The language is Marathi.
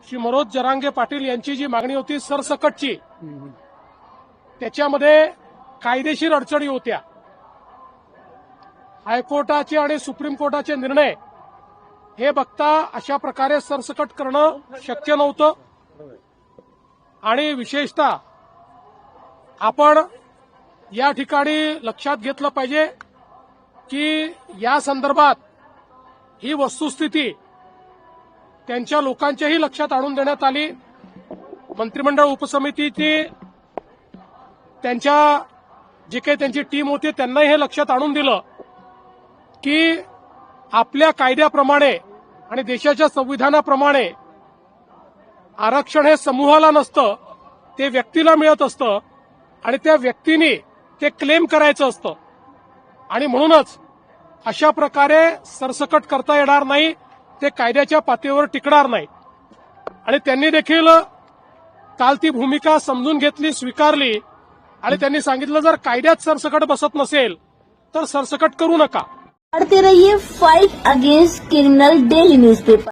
श्री मनोज जरांगे पाटील यांची जी मागणी होती सरसकटची, त्याच्यामध्ये कायदेशीर अडचणी होत्या. हायकोर्टाचे आणि सुप्रीम कोर्टाचे निर्णय हे बघता अशा प्रकारे सरसकट करणं शक्य नव्हतं. आणि विशेषतः आपण या ठिकाणी लक्षात घेतलं पाहिजे की या संदर्भात ही वस्तुस्थिती त्यांच्या लोकांच्याही लक्षात आणून देण्यात आली. मंत्रिमंडळ उपसमितीची त्यांच्या जे काही त्यांची टीम होती त्यांनाही हे लक्षात आणून दिलं की आपल्या कायद्याप्रमाणे आणि देशाच्या संविधानाप्रमाणे आरक्षण हे समूहाला नसतं, ते व्यक्तीला मिळत असतं आणि त्या व्यक्तीने ते क्लेम करायचं असतं. आणि म्हणूनच अशा प्रकारे सरसकट करता येणार नाही, ते कायद्याच्या पातळीवर टिकणार नाही. आणि त्यांनी देखील काल ती भूमिका समजून घेतली, स्वीकारली आणि त्यांनी सांगितलं जर कायद्यात सरसकट बसत नसेल तर सरसकट करू नका. पढ़ते रहिए fight against criminal daily newspaper.